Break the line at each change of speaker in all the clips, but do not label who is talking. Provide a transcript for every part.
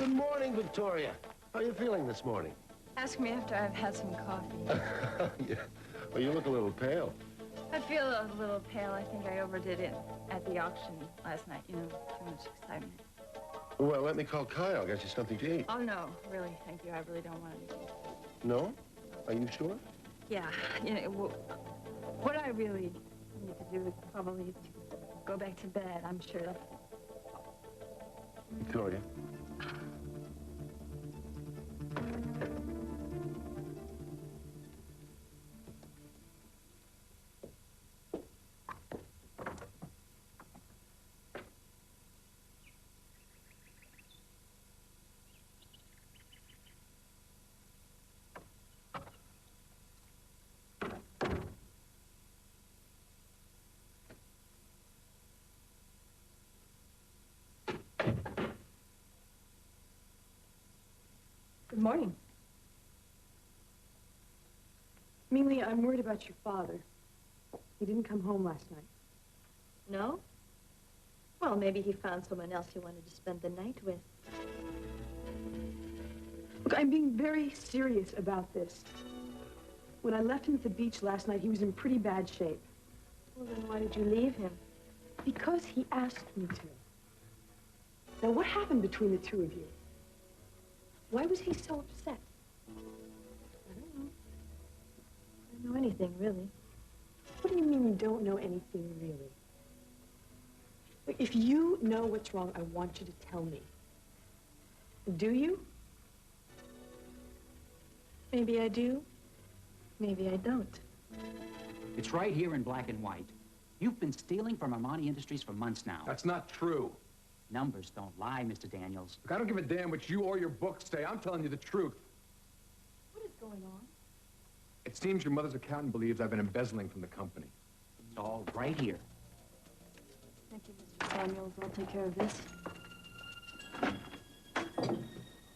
Good morning, Victoria. How are you feeling this morning?
Ask me after I've had some coffee.
Yeah. Well, you look a little pale.
I feel a little pale. I think I overdid it at the auction last night. You know, too much excitement.
Well, let me call Kyle. I'll get you something to eat.
Oh, no. Really, thank you. I really don't want anything.
No? Are you sure?
Yeah. You know, what I really need to do is probably to go back to bed. I'm sure that's...
Victoria?
Good morning. Mingli, I'm worried about your father. He didn't come home last night.
No? Well, maybe he found someone else he wanted to spend the night with.
Look, I'm being very serious about this. When I left him at the beach last night, he was in pretty bad shape.
Well, then why did you leave him?
Because he asked me to. Now, what happened between the two of you? Why was he so upset?
I don't know. I don't know anything, really.
What do you mean you don't know anything, really? Look, if you know what's wrong, I want you to tell me. Do you?
Maybe I do. Maybe I don't.
It's right here in black and white. You've been stealing from Armani Industries for months now.
That's not true.
Numbers don't lie, Mr. Daniels.
Look, I don't give a damn what you or your books say. I'm telling you the truth.
What is going on?
It seems your mother's accountant believes I've been embezzling from the company.
It's all right here.
Thank you, Mr. Daniels. I'll take care of this.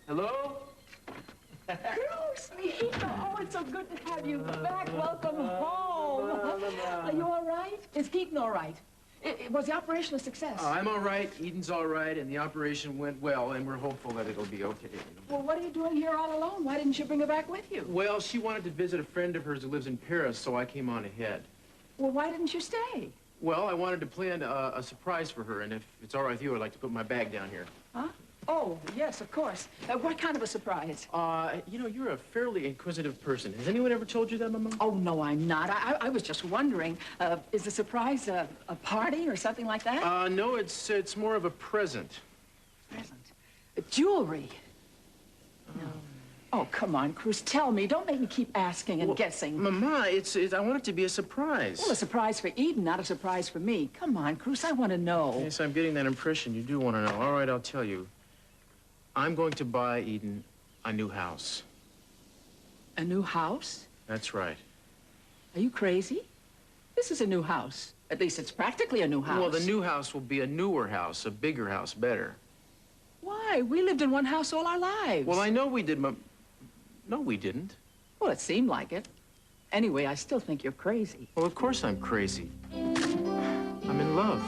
Hello?
Cruz, oh, it's so good to have you back. Welcome home. Are you all right?
Is Keaton all right? Was the operation a success?
I'm all right, Eden's all right, and the operation went well, and we're hopeful that it'll be okay.
Well, what are you doing here all alone? Why didn't you bring her back with you?
Well, she wanted to visit a friend of hers who lives in Paris, so I came on ahead.
Well, why didn't you stay?
Well, I wanted to plan a surprise for her, and if it's all right with you, I'd like to put my bag down here.
Huh? Oh, yes, of course. What kind of a surprise?
You know, you're a fairly inquisitive person. Has anyone ever told you that, Mama?
Oh, no, I'm not. I was just wondering, is the surprise a party or something like that?
No, it's more of a present.
Present? Jewelry? No. Oh, come on, Cruz, tell me. Don't make me keep asking and guessing.
Mama, I want it to be a surprise.
Well, a surprise for Eden, not a surprise for me. Come on, Cruz, I want to know.
Yes, I'm getting that impression. You do want to know. All right, I'll tell you. I'm going to buy Eden a new house.
A new house?
That's right.
Are you crazy? This is a new house. At least it's practically a new house.
Well, the new house will be a newer house, a bigger house, better.
Why? We lived in one house all our lives.
Well, I know we did, No, we didn't.
Well, it seemed like it. Anyway, I still think you're crazy.
Well, of course I'm crazy. I'm in love.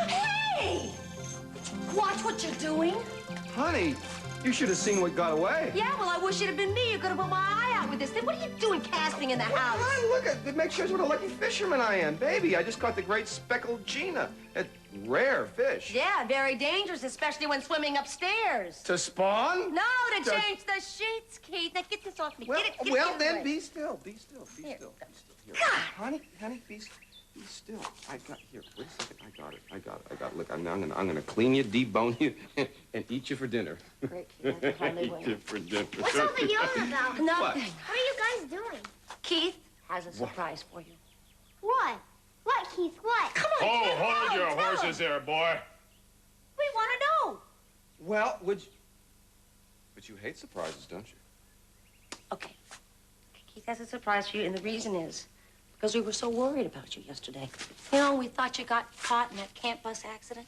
Hey! Watch what you're doing.
Honey, you should have seen what got away.
Yeah, well, I wish it had been me. You could have put my eye out with this thing. What are you doing casting in the house?
Hon, look at it. Makes sure what a lucky fisherman I am. Baby, I just caught the great speckled Gina. A rare fish.
Yeah, very dangerous, especially when swimming upstairs.
To spawn?
No, to change the sheets, Keith. Now, get this off me.
Well,
get it
well
away.
then, be still. Be still. Be
Here.
still. Be still. Here.
God.
Honey, be still. I got here. Wait a second. I got it. Look, I'm gonna clean you, debone you, and eat you for dinner.
Great, Keith. I can hardly wait.
Eat you for dinner.
What's all the yelling about?
Nothing.
What are you guys doing?
Keith has a surprise for you.
What? What, Keith? What?
Come on, Keith,
hold your
tell
horses
him.
there, boy.
We want to know.
Well, but you hate surprises, don't you?
Okay. Keith has a surprise for you, and the reason is because we were so worried about you yesterday. You know, we thought you got caught in that camp bus accident.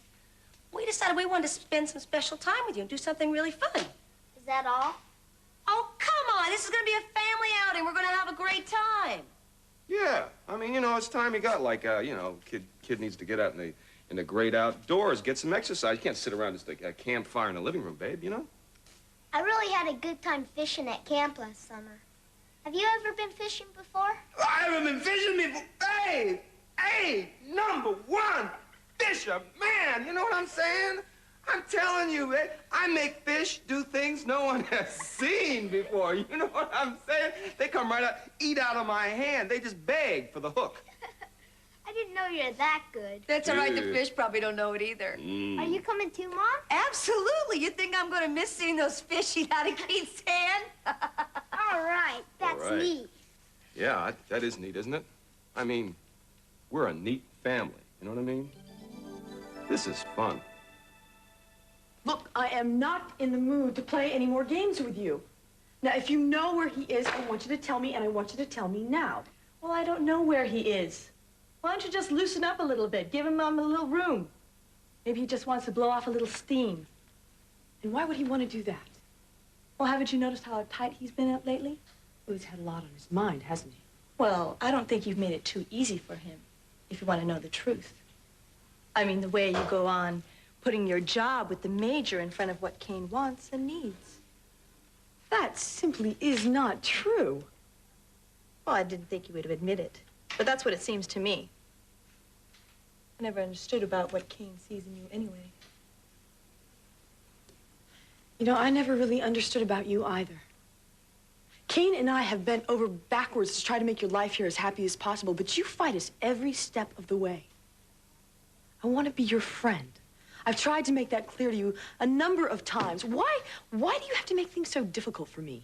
We decided we wanted to spend some special time with you and do something really fun.
Is that all?
Oh, come on. This is going to be a family outing. We're going to have a great time.
Yeah. I mean, you know, it's time you got like, you know, kid needs to get out in the great outdoors, get some exercise. You can't sit around just like a campfire in the living room, babe, you know?
I really had a good time fishing at camp last summer. Have you ever been fishing before?
I haven't been fishing before. Hey, #1 fisher, man. You know what I'm saying? I'm telling you, man, I make fish do things no one has seen before. You know what I'm saying? They come right out, eat out of my hand. They just beg for the hook.
I didn't know you're that good.
That's all right. The fish probably don't know it either.
Are you coming too, Mom?
Absolutely. You think I'm going to miss seeing those fish eat out of Keith's hand?
All right. That's neat.
Yeah, that is neat, isn't it? I mean, we're a neat family. You know what I mean? This is fun.
Look, I am not in the mood to play any more games with you. Now, if you know where he is, I want you to tell me, and I want you to tell me now.
Well, I don't know where he is. Why don't you just loosen up a little bit? Give him a little room. Maybe he just wants to blow off a little steam.
And why would he want to do that?
Well, haven't you noticed how tight he's been up lately?
Well, he's had a lot on his mind, hasn't he?
Well, I don't think you've made it too easy for him, if you want to know the truth. I mean, the way you go on putting your job with the major in front of what Kane wants and needs.
That simply is not true.
Well, I didn't think you would admit it, but that's what it seems to me. I never understood about what Kane sees in you anyway.
You know, I never really understood about you either. Kane and I have bent over backwards to try to make your life here as happy as possible, but you fight us every step of the way. I want to be your friend. I've tried to make that clear to you a number of times. Why do you have to make things so difficult for me?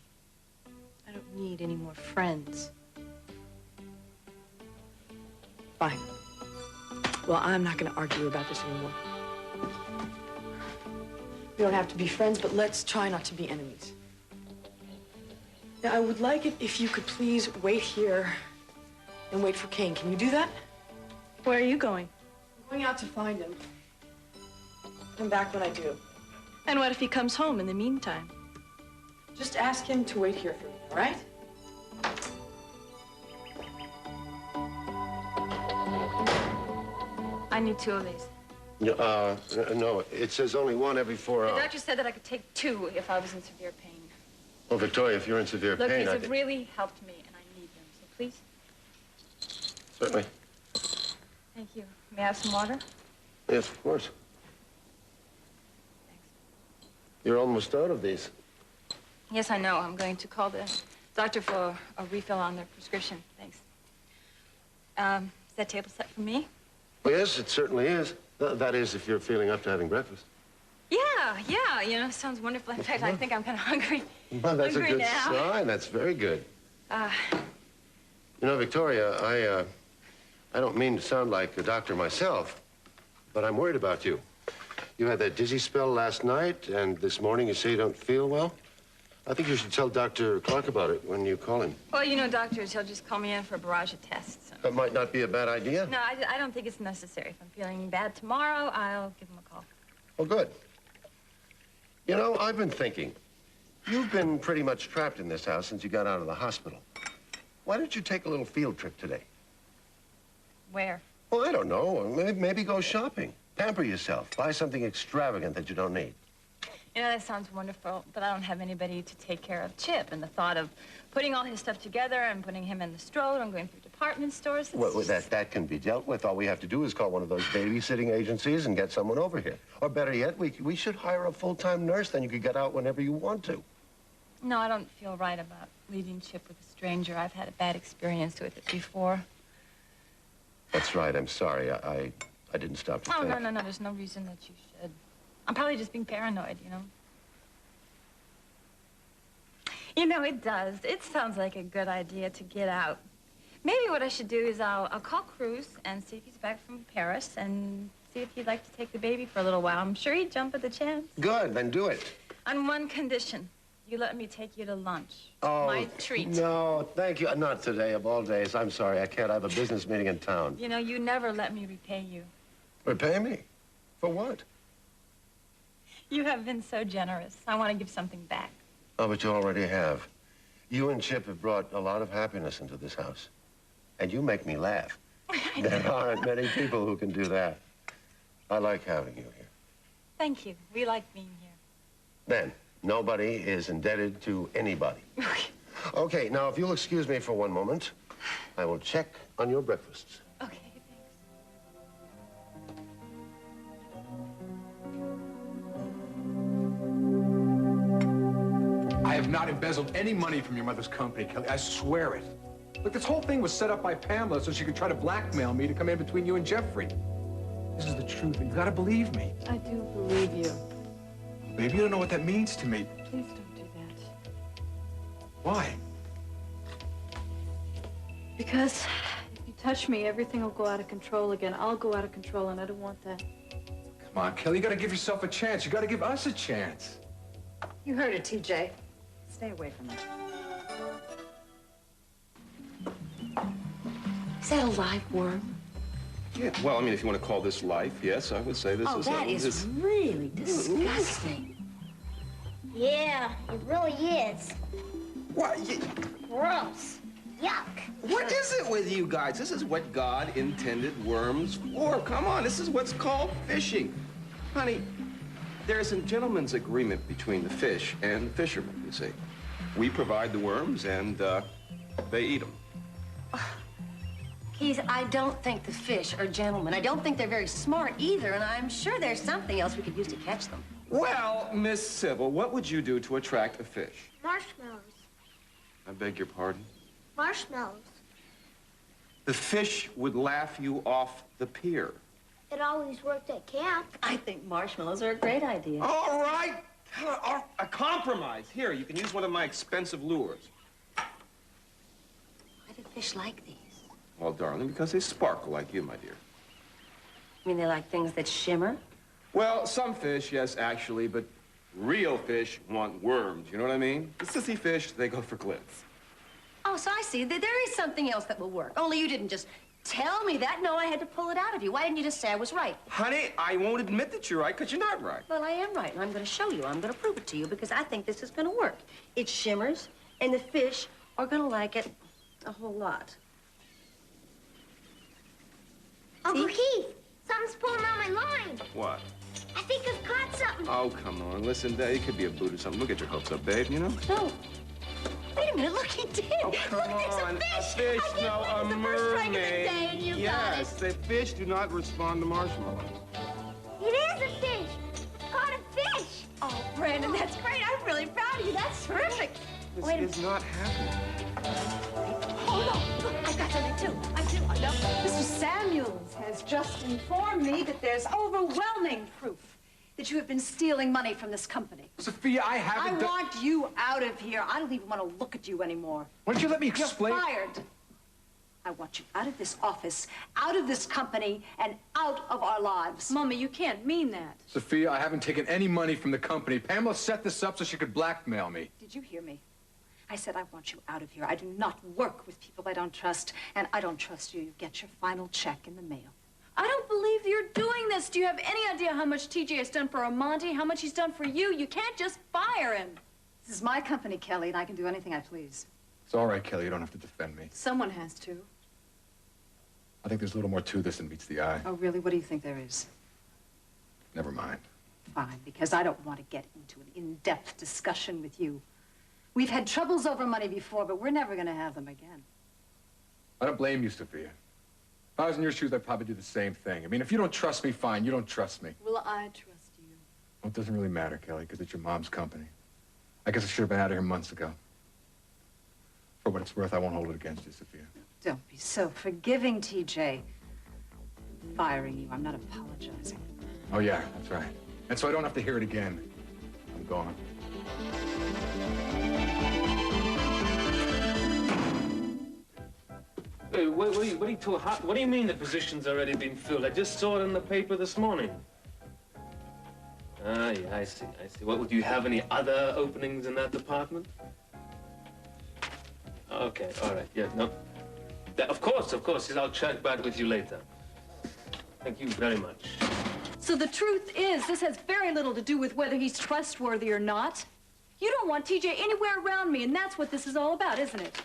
I don't need any more friends.
Fine. Well, I'm not going to argue about this anymore. We don't have to be friends, but let's try not to be enemies. Now, I would like it if you could please wait here and wait for Kane. Can you do that?
Where are you going?
I'm going out to find him. Come back when I do.
And what if he comes home in the meantime?
Just ask him to wait here for me, all right?
I need 2 of these.
No, it says only 1 every 4 hours.
The doctor said that I could take 2 if I was in severe pain.
Well, Victoria, if you're in severe
Look,
pain,
these have really helped me, and I need them, so please.
Certainly.
Thank you. May I have some water?
Yes, of course. You're almost out of these.
Yes, I know. I'm going to call the doctor for a refill on their prescription. Thanks. Is that table set for me?
Well, yes, it certainly is. That is, if you're feeling up to having breakfast.
Yeah, you know, sounds wonderful. In fact, I think I'm kind of hungry.
Well, that's
hungry
a good
now.
sign. That's very good. You know, Victoria, I don't mean to sound like a doctor myself, but I'm worried about you. You had that dizzy spell last night, and this morning you say you don't feel well. I think you should tell Dr. Clark about it when you call him.
Well, you know, doctors, he'll just call me in for a barrage of tests.
That might not be a bad idea.
No, I don't think it's necessary. If I'm feeling bad tomorrow, I'll give him a call.
Well, good. You know, I've been thinking. You've been pretty much trapped in this house since you got out of the hospital. Why don't you take a little field trip today?
Where?
Well, I don't know. Maybe go shopping. Pamper yourself. Buy something extravagant that you don't need.
You know, that sounds wonderful, but I don't have anybody to take care of Chip. And the thought of putting all his stuff together and putting him in the stroller and going through department stores.
Well, that can be dealt with. All we have to do is call one of those babysitting agencies and get someone over here. Or better yet, we should hire a full-time nurse. Then you could get out whenever you want to.
No, I don't feel right about leaving Chip with a stranger. I've had a bad experience with it before.
That's right. I'm sorry. I didn't stop to think.
No. There's no reason that you should. I'm probably just being paranoid, you know. You know, it does. It sounds like a good idea to get out. Maybe what I should do is I'll call Cruz and see if he's back from Paris and see if he'd like to take the baby for a little while. I'm sure he'd jump at the chance.
Good, then do it.
On one condition. You let me take you to lunch.
Oh,
my treat.
No, thank you. Not today, of all days. I'm sorry, I can't. I have a business meeting in town.
You know, you never let me repay you.
Repay me? For what?
You have been so generous. I want to give something back.
Oh, but you already have. You and Chip have brought a lot of happiness into this house. And you make me laugh. There aren't many people who can do that. I like having you here.
Thank you. We like being here.
Then, nobody is indebted to anybody. Okay, now, if you'll excuse me for one moment, I will check on your breakfasts.
Okay,
I have not embezzled any money from your mother's company, Kelly. I swear it. Look, this whole thing was set up by Pamela so she could try to blackmail me to come in between you and Jeffrey. This is the truth, and you gotta believe me.
I do believe you.
Baby, you don't know what that means to me.
Please don't do that.
Why?
Because if you touch me, everything will go out of control again. I'll go out of control, and I don't want that.
Come on, Kelly, you gotta give yourself a chance. You gotta give us a chance.
You heard it, TJ. Stay away from it.
Is that a live worm?
Yeah, well, I mean, if you want to call this life, yes, I would say this is...
Oh, that is really disgusting.
Yeah, it really is.
What?
Gross. Yuck.
What is it with you guys? This is what God intended worms for. Come on, this is what's called fishing. Honey, there's a gentleman's agreement between the fish and the fishermen, you see. We provide the worms, and they eat them.
Keith, I don't think the fish are gentlemen. I don't think they're very smart either, and I'm sure there's something else we could use to catch them.
Well, Miss Sybil, what would you do to attract a fish?
Marshmallows.
I beg your pardon?
Marshmallows.
The fish would laugh you off the pier.
It always worked at camp.
I think marshmallows are a great idea.
All right. A compromise. Here, you can use one of my expensive lures.
Why do fish like these?
Well, darling, because they sparkle like you, my dear.
I mean, they like things that shimmer?
Well, some fish, yes, actually, but real fish want worms, you know what I mean? The sissy fish, they go for glints.
Oh, so I see. There is something else that will work. Only you didn't just tell me that. No, I had to pull it out of you. Why didn't you just say I was right?
Honey, I won't admit that you're right, because you're not right.
Well, I am right, and I'm going to show you. I'm going to prove it to you, because I think this is going to work. It shimmers, and the fish are going to like it a whole lot.
Uncle Keith, something's pulling on my line.
What?
I think I've caught something.
Oh, come on. Listen, it could be a boot or something. Look at your hopes up, babe, you know?
No. Wait a minute. Look, he did.
Oh, come
look,
on.
There's a fish.
No, a
the
mermaid.
first strike of the day, and you got
yes,
it.
the fish do not respond to marshmallows.
It is a fish. Caught a fish.
Oh, Brandon, that's great. I'm really proud of you. That's terrific.
This is not happening.
Hold on. Look, I've got something, too. I do. No.
Mr. Samuels has just informed me that there's overwhelming proof that you have been stealing money from this company.
Sophia, I haven't
I want you out of here. I don't even want to look at you anymore.
Why don't you let me explain?
You're fired. I want you out of this office, out of this company, and out of our lives.
Mama, you can't mean that.
Sophia, I haven't taken any money from the company. Pamela set this up so she could blackmail me.
Did you hear me? I said I want you out of here. I do not work with people I don't trust, and I don't trust you. You get your final check in the mail.
I don't believe you're doing this. Do you have any idea how much TJ has done for Amonte, how much he's done for you? You can't just fire him.
This is my company, Kelly, and I can do anything I please.
It's all right, Kelly. You don't have to defend me.
Someone has to.
I think there's a little more to this than meets the eye.
Oh, really? What do you think there is?
Never mind.
Fine, because I don't want to get into an in-depth discussion with you. We've had troubles over money before, but we're never going to have them again.
I don't blame you, Sophia. If I was in your shoes, I'd probably do the same thing. I mean, if you don't trust me, fine. You don't trust me.
Well, I trust you.
Well, it doesn't really matter, Kelly, because it's your mom's company. I guess I should have been out of here months ago. For what it's worth, I won't hold it against you, Sophia.
Don't be so forgiving, TJ. Firing you. I'm not apologizing.
Oh, yeah, that's right. And so I don't have to hear it again. I'm gone.
Hey, what do you mean the position's already been filled? I just saw it in the paper this morning. Ah, yeah, I see. What, do you have any other openings in that department? Okay, all right, yeah, no. Of course, I'll check back with you later. Thank you very much.
So the truth is, this has very little to do with whether he's trustworthy or not. You don't want TJ anywhere around me, and that's what this is all about, isn't it?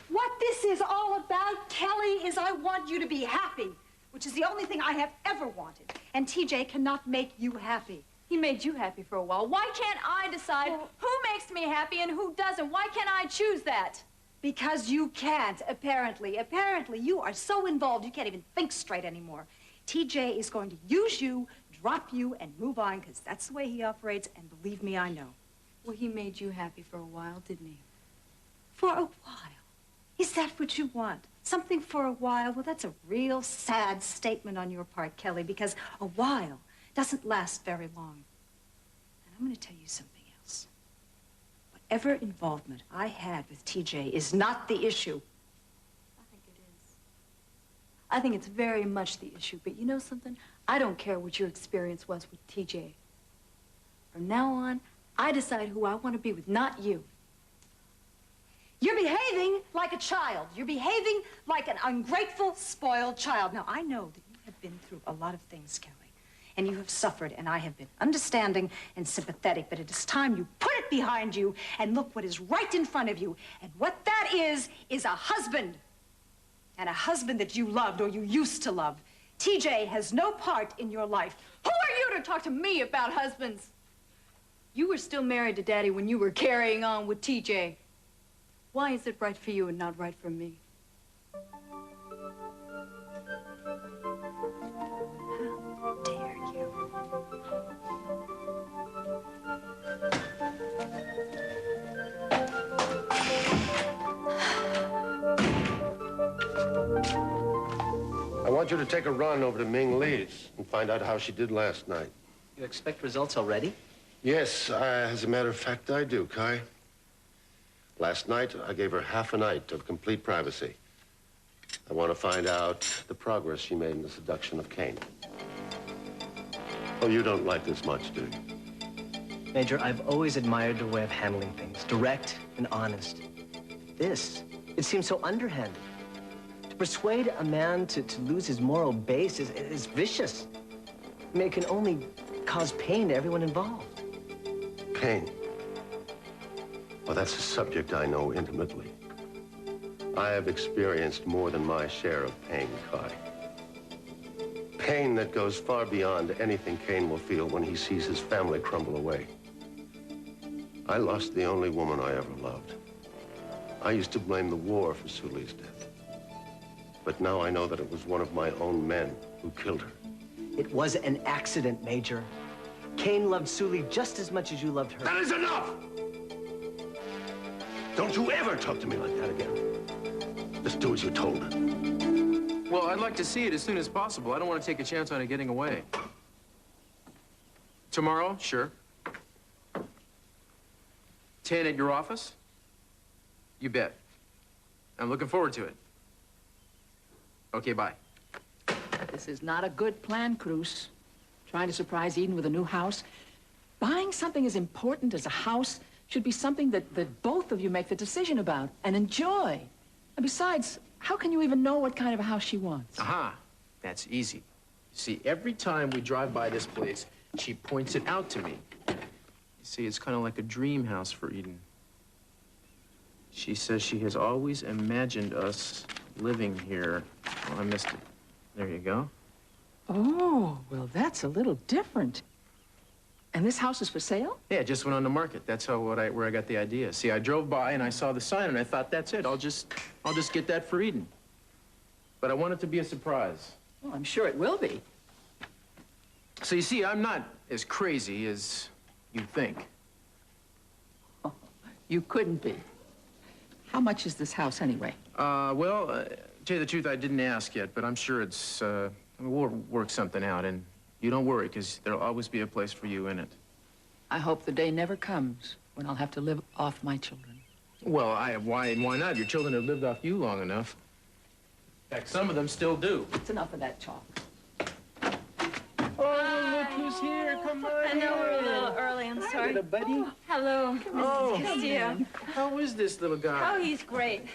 What this is all about, Kelly, is I want you to be happy, which is the only thing I have ever wanted. And TJ cannot make you happy.
He made you happy for a while. Why can't I decide who makes me happy and who doesn't? Why can't I choose that?
Because you can't, apparently. Apparently, you are so involved you can't even think straight anymore. TJ is going to use you, drop you, and move on, because that's the way he operates, and believe me, I know.
Well, he made you happy for a while, didn't he?
For a while. Is that what you want? Something for a while? Well, that's a real sad statement on your part, Kelly, because a while doesn't last very long. And I'm going to tell you something else. Whatever involvement I had with TJ is not the issue.
I think it is. I think it's very much the issue. But you know something? I don't care what your experience was with TJ. From now on, I decide who I want to be with, not you.
You're behaving like a child. You're behaving like an ungrateful, spoiled child. Now, I know that you have been through a lot of things, Kelly, and you have suffered, and I have been understanding and sympathetic, but it is time you put it behind you and look what is right in front of you. And what that is a husband. And a husband that you loved or you used to love. TJ has no part in your life.
Who are you to talk to me about husbands? You were still married to Daddy when you were carrying on with TJ. Why is it right for you and not right for me?
How dare you?
I want you to take a run over to Ming Lee's and find out how she did last night.
You expect results already?
Yes, as a matter of fact, I do, Kai. Last night, I gave her half a night of complete privacy. I want to find out the progress she made in the seduction of Cain. Oh, you don't like this much, do you?
Major, I've always admired your way of handling things, direct and honest. This, it seems so underhanded. To persuade a man to lose his moral base is vicious. I mean, it can only cause pain to everyone involved.
Pain? Well, that's a subject I know intimately. I have experienced more than my share of pain, Kai. Pain that goes far beyond anything Cain will feel when he sees his family crumble away. I lost the only woman I ever loved. I used to blame the war for Suli's death. But now I know that it was one of my own men who killed her.
It was an accident, Major. Cain loved Suli just as much as you loved her.
That is enough! Don't you ever talk to me like that again. Just do as you're told.
Well, I'd like to see it as soon as possible. I don't want to take a chance on it getting away. Tomorrow? Sure. 10 at your office? You bet. I'm looking forward to it. Okay, bye.
This is not a good plan, Cruz. Trying to surprise Eden with a new house. Buying something as important as a house should be something that both of you make the decision about and enjoy. And besides, how can you even know what kind of a house she wants?
Aha, that's easy. See, every time we drive by this place, she points it out to me. You see, it's kind of like a dream house for Eden. She says she has always imagined us living here. Oh, I missed it. There you go.
Oh, well, that's a little different. And this house is for sale?
Yeah, it just went on the market. That's where I got the idea. See, I drove by and I saw the sign and I thought, that's it. I'll just get that for Eden. But I want it to be a surprise.
Well, I'm sure it will be.
So you see, I'm not as crazy as you think.
Oh, you couldn't be. How much is this house anyway?
Well, to tell you the truth, I didn't ask yet, but I'm sure it's, we'll work something out, and you don't worry, because there'll always be a place for you in it.
I hope the day never comes when I'll have to live off my children.
Well, why not? Your children have lived off you long enough. In fact, some of them still do.
It's enough of that talk.
Oh, look who's here. Come on.
I know we're a little early. I'm sorry.
Hi, buddy.
Hello.
Oh,
Castillo.
How is this little guy?
Oh, he's great.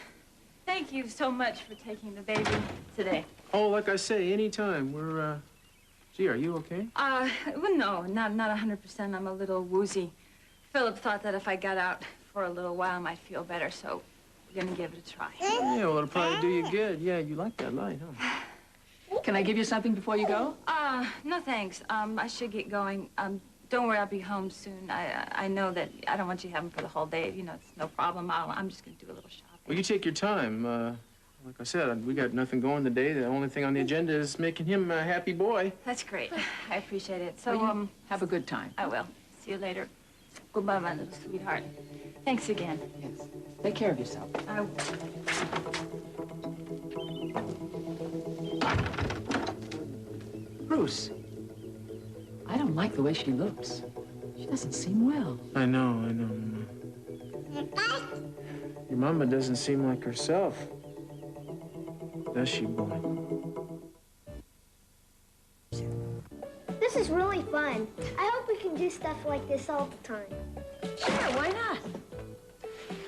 Thank you so much for taking the baby today.
Oh, like I say, anytime. We're, gee, are you okay?
Well, no, not 100%. I'm a little woozy. Philip thought that if I got out for a little while, I might feel better, so gonna give it a try.
Yeah, well, it'll probably do you good. Yeah, you like that light, huh?
Can I give you something before you go?
No thanks. I should get going. Don't worry, I'll be home soon. I know that I don't want you to have him for the whole day. You know, it's no problem. I'm just gonna do a little shopping.
Well, you take your time. Like I said, we got nothing going today. The only thing on the agenda is making him a happy boy.
That's great. I appreciate it. So,
Well, have a good time.
I will. See you later. Goodbye, my little sweetheart. Thanks again.
Yes. Take care of yourself.
I will.
Bruce, I don't like the way she looks. She doesn't seem well.
I know, Mama. Your mama doesn't seem like herself. Does she, boy?
This is really fun. I hope we can do stuff like this all the time.
Sure, why not?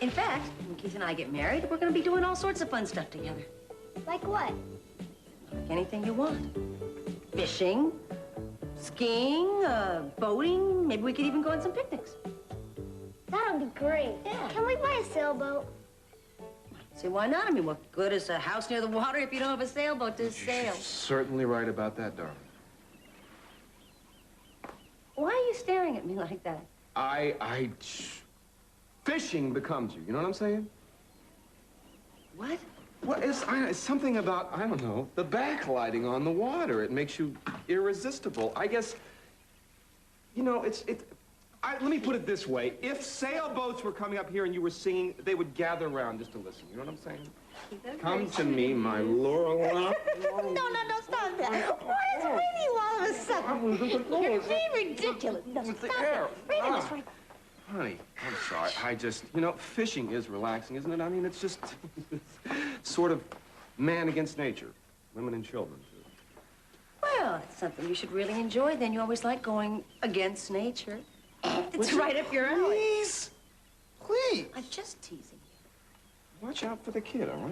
In fact, when Keith and I get married, we're gonna be doing all sorts of fun stuff together.
Like what?
Like anything you want. Fishing, skiing, boating. Maybe we could even go on some picnics.
That'll be great.
Yeah.
Can we buy a sailboat?
See, why not? I mean, what good is a house near the water if you don't have a sailboat to sail?
Certainly right about that, darling.
Why are you staring at me like that?
Fishing becomes you. You know what I'm saying?
What?
Well, it's something about, I don't know, the backlighting on the water. It makes you irresistible. I guess, you know, let me put it this way. If sailboats were coming up here and you were singing, they would gather around just to listen. You know what I'm saying? Come to me, my Lorelei.
No, stop that. What is with you all of a sudden? You're being ridiculous. No, stop that. Reading this right.
Honey, I'm sorry. You know, fishing is relaxing, isn't it? I mean, it's just sort of man against nature, women and children, too.
Well, it's something you should really enjoy. Then you always like going against nature. It's right up your alley.
Please.
I'm just teasing you.
Watch out for the kid, all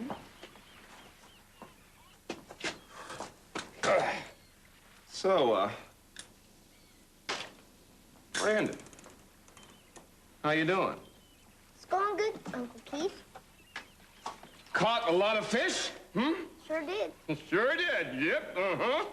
right? So, Brandon, how you doing?
It's going good, Uncle Keith.
Caught a lot of fish?
Sure did.
Sure did. Yep. Uh-huh.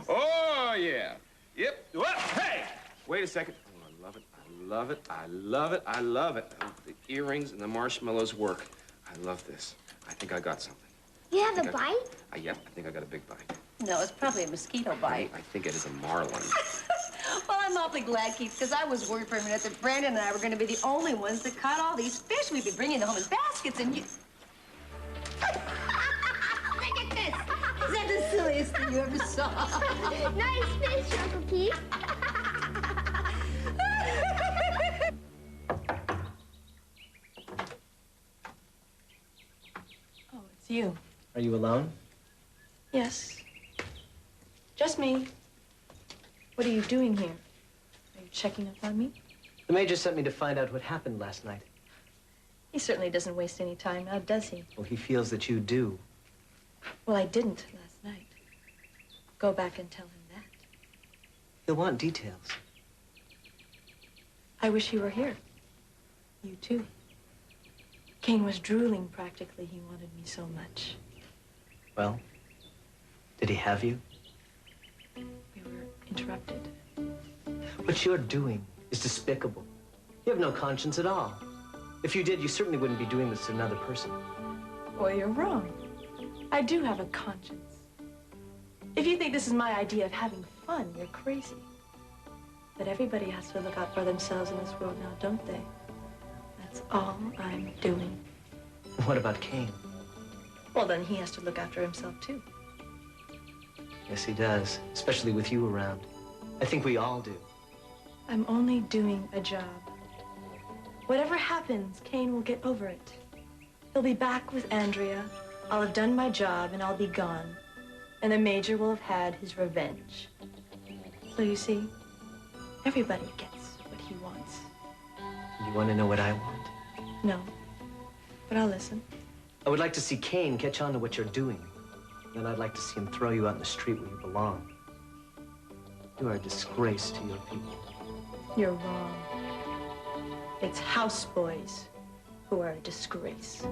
Oh, yeah. Yep. Well, hey! Wait a second. Oh, I love it. I love it. I love it. I love it. The earrings and the marshmallows work. I love this. I think I got something.
You have a bite?
Yep, I think I got a big bite.
No, it's probably a mosquito bite.
I think it is a marlin.
Well, I'm awfully glad, Keith, because I was worried for a minute that Brandon and I were going to be the only ones that caught all these fish we've been bringing home in baskets, and you... Look at this! Is that the silliest thing you ever saw?
Nice fish, Uncle Keith.
Oh, it's you.
Are you alone?
Yes. Just me. What are you doing here? Are you checking up on me?
The Major sent me to find out what happened last night.
He certainly doesn't waste any time now, does he?
Well, he feels that you do.
Well, I didn't last night. Go back and tell him that.
He'll want details.
I wish he were here. You too. Kane was drooling practically. He wanted me so much.
Well, did he have you?
We were interrupted.
What you're doing is despicable. You have no conscience at all. If you did, you certainly wouldn't be doing this to another person.
Well, you're wrong. I do have a conscience. If you think this is my idea of having fun, you're crazy. But everybody has to look out for themselves in this world now, don't they? That's all I'm doing.
What about Kane?
Well, then he has to look after himself, too.
Yes, he does, especially with you around. I think we all do.
I'm only doing a job. Whatever happens, Kane will get over it. He'll be back with Andrea. I'll have done my job, and I'll be gone. And the Major will have had his revenge. So you see, everybody gets what he wants.
You want to know what I want?
No, but I'll listen.
I would like to see Kane catch on to what you're doing. Then I'd like to see him throw you out in the street where you belong. You are a disgrace to your people.
You're wrong. It's houseboys who are a disgrace.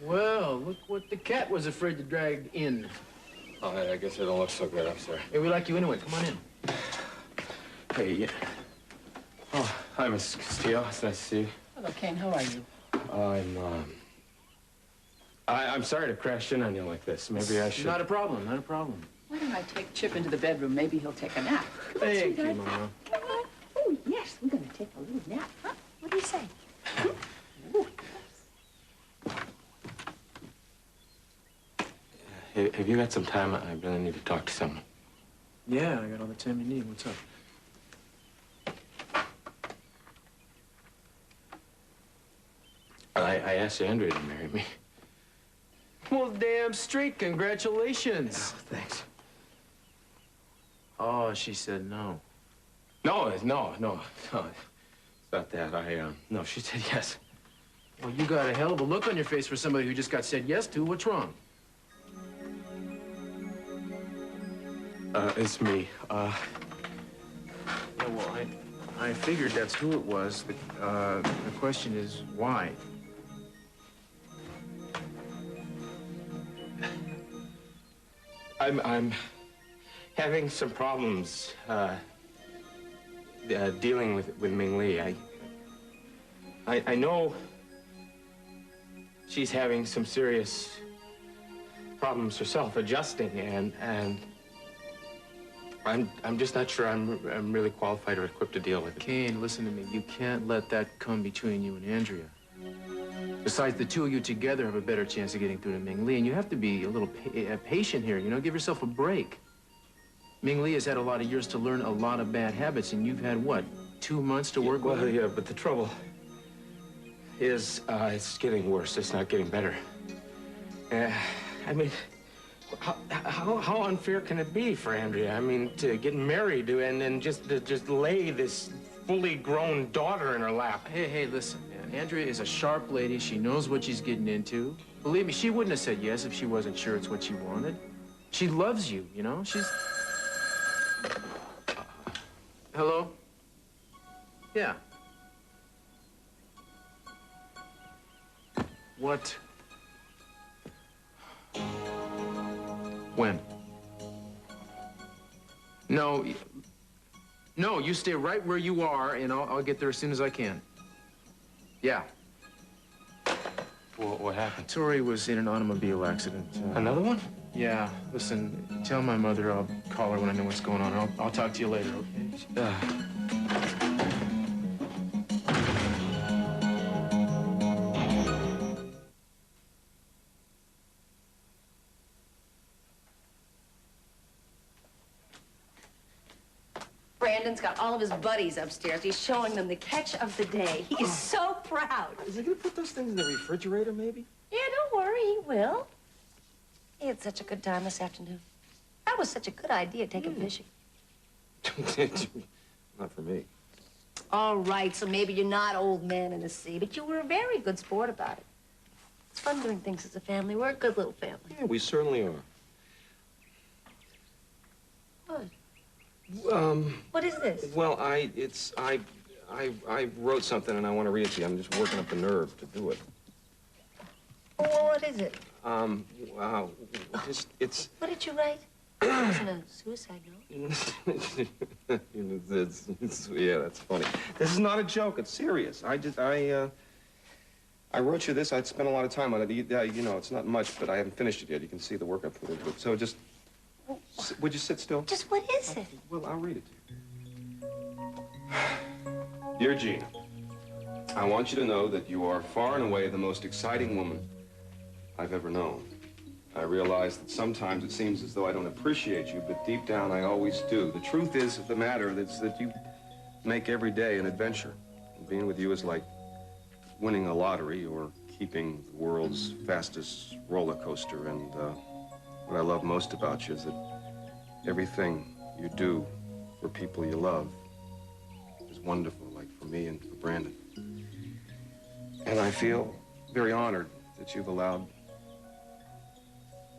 Well, look what the cat was afraid to drag in.
Oh, I guess I don't look so good. I'm sorry.
Hey, we like you anyway. Come on in.
Hey, yeah. Oh, hi, Miss Castillo. It's nice to see you.
Hello, Kane. How are you?
I'm sorry to crash in on you like this. Maybe I should...
Not a problem, not a problem.
Why don't I take Chip into the bedroom? Maybe he'll take a nap.
Thank you, Mama.
Oh, yes, we're going to take a little nap, huh? What do you say?
Hey, have you got some time? I really need to talk to someone.
Yeah, I got all the time you need. What's up?
I asked Andrea to marry me.
Well, damn straight. Congratulations.
Oh, thanks.
Oh, she said no.
No. It's not that. No, she said yes.
Well, you got a hell of a look on your face for somebody who just got said yes to. What's wrong?
It's me.
Yeah, well, I figured that's who it was. The question is, why?
I'm having some problems dealing with Ming Lee. I know she's having some serious problems herself adjusting, and I'm just not sure I'm really qualified or equipped to deal with it.
Kane, listen to me. You can't let that come between you and Andrea. Besides, the two of you together have a better chance of getting through to Ming Lee, and you have to be a little patient here, you know? Give yourself a break. Ming Lee has had a lot of years to learn a lot of bad habits, and you've had, what, 2 months to work with her?
Yeah, but the trouble is, it's getting worse. It's not getting better. I mean, how unfair can it be for Andrea? I mean, to get married and then just lay this fully grown daughter in her lap.
Hey, listen, man. Andrea is a sharp lady. She knows what she's getting into. Believe me, she wouldn't have said yes if she wasn't sure it's what she wanted. She loves you, you know? She's... Hello? Yeah. What? When? No, you stay right where you are, and I'll get there as soon as I can. Yeah.
What happened?
Tori was in an automobile accident.
Another one?
Yeah. Listen, tell my mother I'll call her when I know what's going on. I'll talk to you later, okay?
Brandon's got all of his buddies upstairs. He's showing them the catch of the day. He is so proud.
Is he gonna put those things in the refrigerator, maybe?
Yeah, don't worry, he will. He had such a good time this afternoon. That was such a good idea, taking fishing.
Not for me.
All right, so maybe you're not old man in the sea, but you were a very good sport about it. It's fun doing things as a family. We're a good little family.
Yeah, we certainly are.
What? What is this?
Well, I wrote something and I want to read it to you. I'm just working up the nerve to do it.
Well, what is it?
It's...
What did you write? It wasn't a suicide note.
Yeah, that's funny. This is not a joke. It's serious. I wrote you this. I'd spent a lot of time on it. You know, it's not much, but I haven't finished it yet. You can see the work I put into it. So just... Would you sit still?
Just what is it?
Well, I'll read it to you. Dear Gina, I want you to know that you are far and away the most exciting woman I've ever known. I realize that sometimes it seems as though I don't appreciate you, but deep down I always do. The truth is of the matter is that you make every day an adventure. And being with you is like winning a lottery or keeping the world's fastest roller coaster. And what I love most about you is that everything you do for people you love is wonderful, like for me and for Brandon. And I feel very honored that you've allowed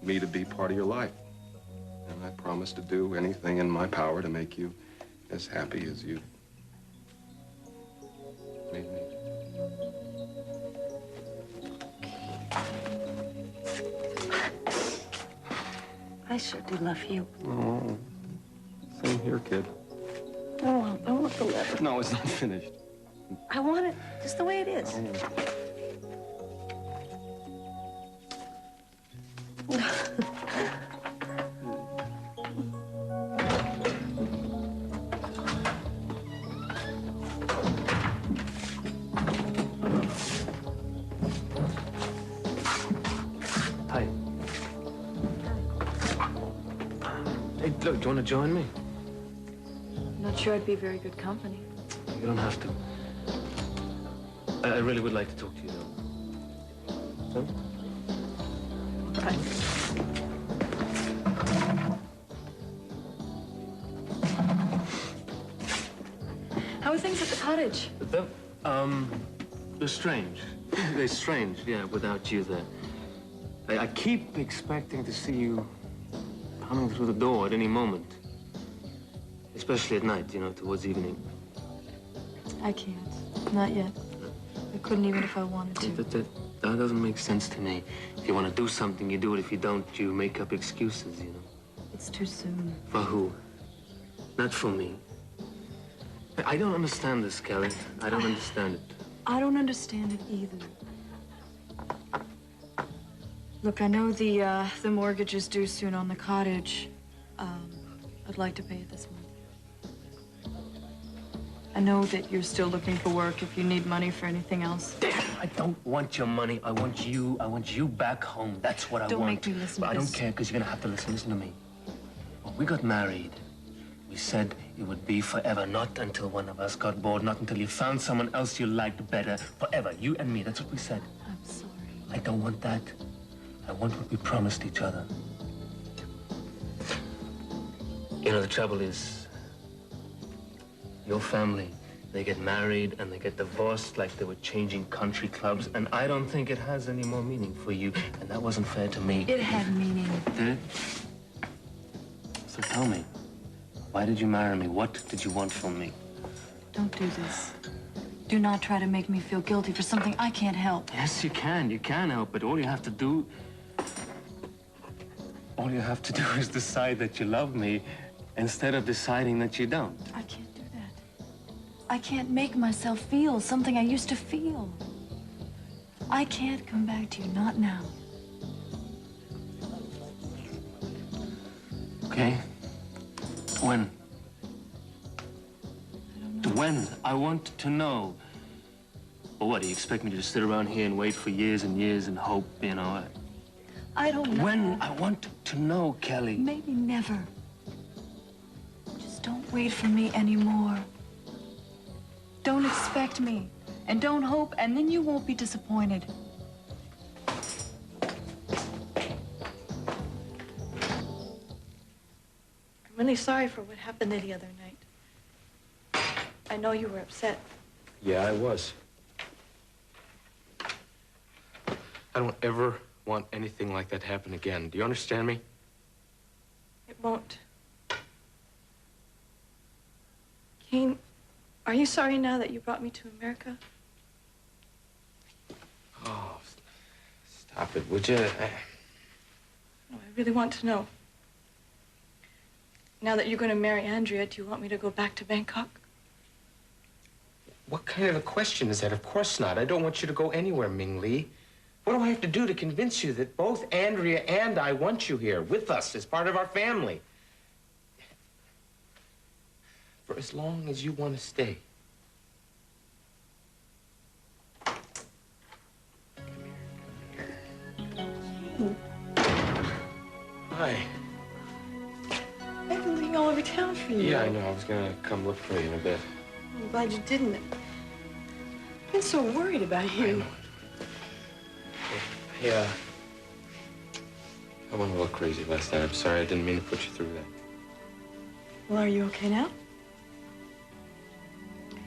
me to be part of your life. And I promise to do anything in my power to make you as happy as you made me.
I sure do love you.
Oh, same here, kid.
I want the letter.
No, it's not finished.
I want it just the way it is.
Hi. Hey, look, do you want to join me?
Not sure I'd be very good company.
You don't have to. I really would like to talk to you, though.
Right. How are things at the cottage?
They're strange. They're strange, yeah, without you there. I keep expecting to see you coming through the door at any moment. Especially at night, you know, towards evening.
I can't. Not yet. I couldn't even if I wanted to.
That doesn't make sense to me. If you want to do something, you do it. If you don't, you make up excuses, you know.
It's too soon.
For who? Not for me. I don't understand this, Kelly. I don't understand it.
I don't understand it either. Look, I know the mortgage is due soon on the cottage. I'd like to pay it this month. I know that you're still looking for work if you need money for anything else.
Damn, I don't want your money. I want you. I want you back home. That's what I want.
Don't make me listen to
But I don't
this.
care, because you're going to have to listen. Listen to me. When we got married, we said it would be forever. Not until one of us got bored. Not until you found someone else you liked better. Forever. You and me. That's what we said.
I'm sorry.
I don't want that. I want what we promised each other. You know, the trouble is, your family, they get married and they get divorced like they were changing country clubs, and I don't think it has any more meaning for you, and that wasn't fair to me.
It had meaning.
Did it? So tell me, why did you marry me? What did you want from me?
Don't do this. Do not try to make me feel guilty for something I can't help.
Yes, you can. You can help it. All you have to do is decide that you love me instead of deciding that you don't.
I can't do that. I can't make myself feel something I used to feel. I can't come back to you, not now.
Okay? When? When? I want to know. Well, what, do you expect me to just sit around here and wait for years and years and hope, you know?
I don't know.
When? I want to know, Kelly.
Maybe never. Just don't wait for me anymore. Don't expect me, and don't hope, and then you won't be disappointed. I'm really sorry for what happened there the other night. I know you were upset.
Yeah, I was. I don't ever want anything like that happen again. Do you understand me?
It won't. Kane, are you sorry now that you brought me to America?
Oh, stop it, would you?
No, I really want to know. Now that you're going to marry Andrea, do you want me to go back to Bangkok?
What kind of a question is that? Of course not. I don't want you to go anywhere, Ming Lee. What do I have to do to convince you that both Andrea and I want you here with us as part of our family? For as long as you want to stay. Hi.
I've been looking all over town for you.
Yeah, I know. I was gonna come look for you in a bit.
I'm glad you didn't. I've been so worried about you.
Yeah. I went a little crazy last night. I'm sorry. I didn't mean to put you through that.
Well, are you okay now?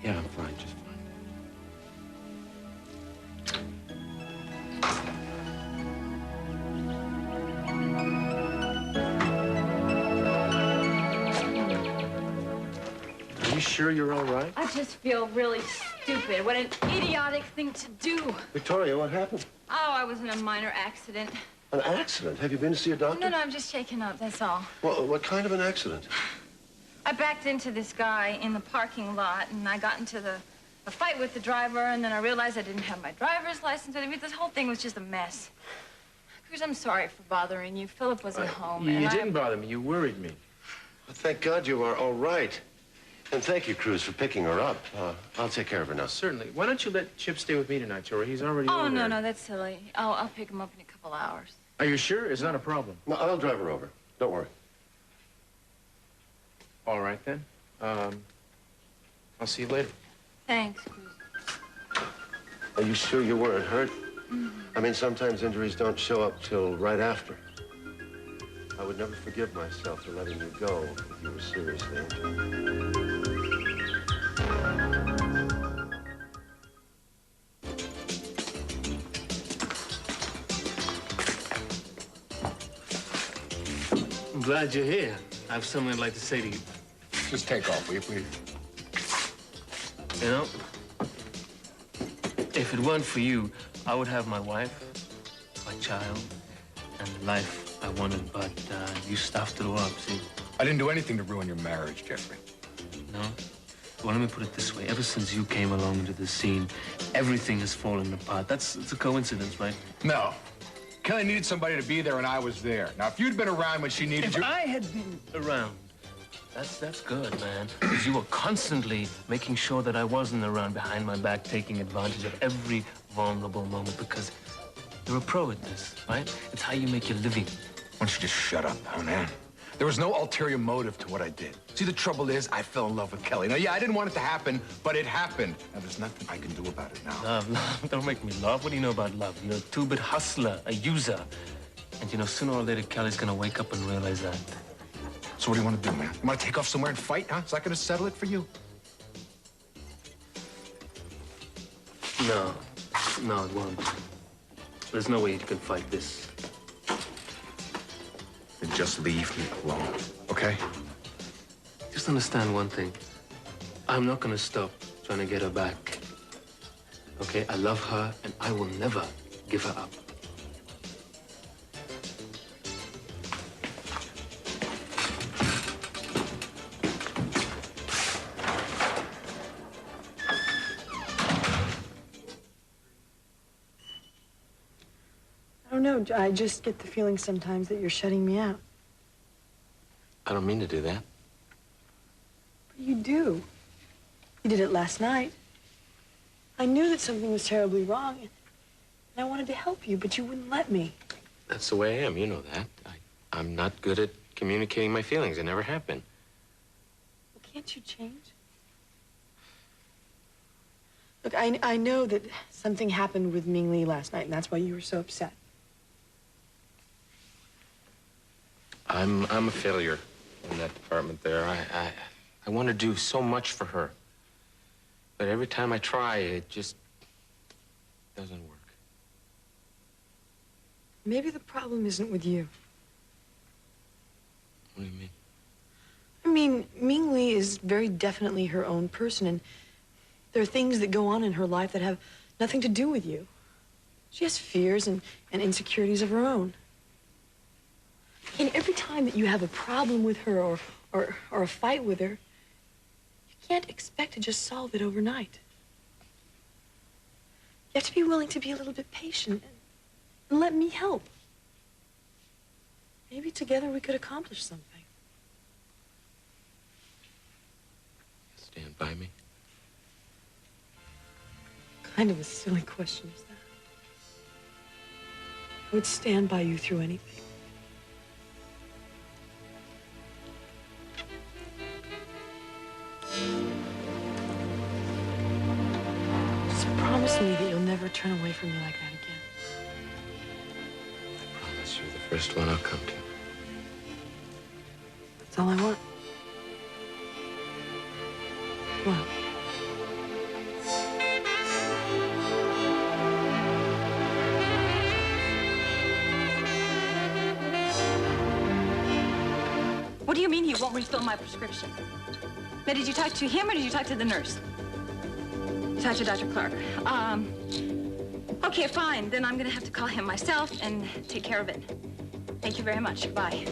Yeah, I'm fine. Just fine.
you sure you're all right?
I just feel really stupid. What an idiotic thing to do.
Victoria, what happened?
Oh, I was in a minor accident.
An accident? Have you been to see a doctor?
No, I'm just shaken up, that's all.
Well, what kind of an accident?
I backed into this guy in the parking lot, and I got into a fight with the driver, and then I realized I didn't have my driver's license. I mean, this whole thing was just a mess. Cruz, I'm sorry for bothering you. Philip wasn't home.
You didn't bother me. You worried me.
Well, thank God you are all right. And thank you, Cruz, for picking her up. I'll take care of her now.
Certainly. Why don't you let Chip stay with me tonight, Tori? He's already
Oh,
over
no,
there.
no, that's silly. I'll pick him up in a couple hours.
Are you sure? It's not a problem.
No, I'll drive her over. Don't worry.
All right, then. I'll see you later.
Thanks, Cruz.
Are you sure you weren't hurt? I mean, sometimes injuries don't show up till right after. I would never forgive myself for letting you go if you were seriously injured.
I'm glad you're here. I have something I'd like to say to you.
Just take off, will you, please?
You know, if it weren't for you, I would have my wife, my child, and the life I wanted, but you stuffed it all up, see?
I didn't do anything to ruin your marriage, Jeffrey.
No? Well, let me put it this way. Ever since you came along into the scene, everything has fallen apart. It's a coincidence, right?
No. Kelly needed somebody to be there, and I was there. Now, if you'd been around when she needed you...
If I had been around, that's good, man. Because you were constantly making sure that I wasn't around behind my back, taking advantage of every vulnerable moment, because you're a pro at this, right? It's how you make your living.
Why don't you just shut up, huh, man? There was no ulterior motive to what I did. See, the trouble is, I fell in love with Kelly. Now, yeah, I didn't want it to happen, but it happened. Now, there's nothing I can do about it now.
Love. Don't make me laugh. What do you know about love? You're a two-bit hustler, a user. And, you know, sooner or later, Kelly's gonna wake up and realize that.
So what do you want to do, man? You want to take off somewhere and fight, huh? Is that going to settle it for you?
No. No, it won't. There's no way you can fight this.
Then just leave me alone, okay?
Just understand one thing. I'm not gonna stop trying to get her back. Okay? I love her, and I will never give her up.
I don't know. I just get the feeling sometimes that you're shutting me out.
I don't mean to do that.
But you do. You did it last night. I knew that something was terribly wrong, and I wanted to help you, but you wouldn't let me.
That's the way I am. You know that. I'm not good at communicating my feelings. I never have been.
Well, can't you change? Look, I know that something happened with Ming Lee last night, and that's why you were so upset.
I'm a failure in that department there. I want to do so much for her. But every time I try, it just doesn't work.
Maybe the problem isn't with you.
What do you mean?
I mean, Ming Lee is very definitely her own person, and there are things that go on in her life that have nothing to do with you. She has fears and insecurities of her own. And every time that you have a problem with her or a fight with her, you can't expect to just solve it overnight. You have to be willing to be a little bit patient and let me help. Maybe together we could accomplish something.
Stand by me.
Kind of a silly question is that. I would stand by you through anything. Just promise me that you'll never turn away from me like that again.
I promise you're the first one I'll come to.
That's all I want. What?
What do you mean he won't won't refill my prescription. Now, did you talk to him or did you talk to the nurse? You talked to Dr. Clark. Okay, fine. Then I'm gonna have to call him myself and take care of it. Thank you very much. Bye.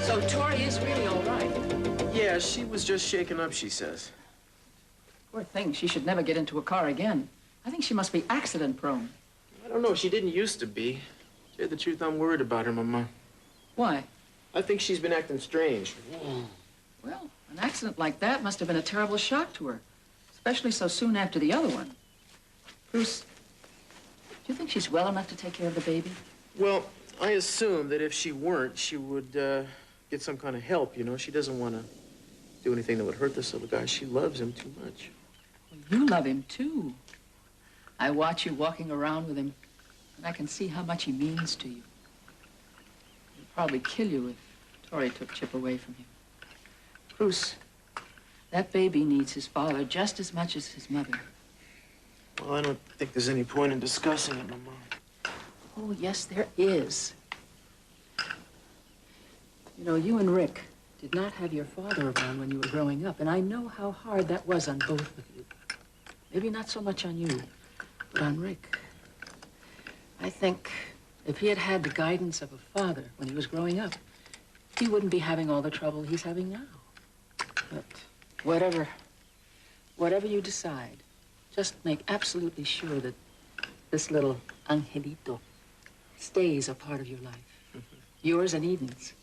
So Tori is really all right.
Yeah, she was just shaken up, she says.
Poor thing, she should never get into a car again. I think she must be accident prone.
I don't know, she didn't used to be. To tell you the truth, I'm worried about her, Mama.
Why?
I think she's been acting strange.
Well, an accident like that must have been a terrible shock to her, especially so soon after the other one. Bruce, do you think she's well enough to take care of the baby?
Well, I assume that if she weren't, she would get some kind of help, you know. She doesn't want to do anything that would hurt this little guy. She loves him too much.
Well, you love him, too. I watch you walking around with him, and I can see how much he means to you. He'd probably kill you if Tori took Chip away from him. Bruce, that baby needs his father just as much as his mother.
Well, I don't think there's any point in discussing it, Mama.
Oh, yes, there is. You know, you and Rick did not have your father around when you were growing up, and I know how hard that was on both of you. Maybe not so much on you, but on Rick. I think if he had had the guidance of a father when he was growing up, he wouldn't be having all the trouble he's having now. But whatever you decide, just make absolutely sure that this little angelito stays a part of your life. Yours and Eden's.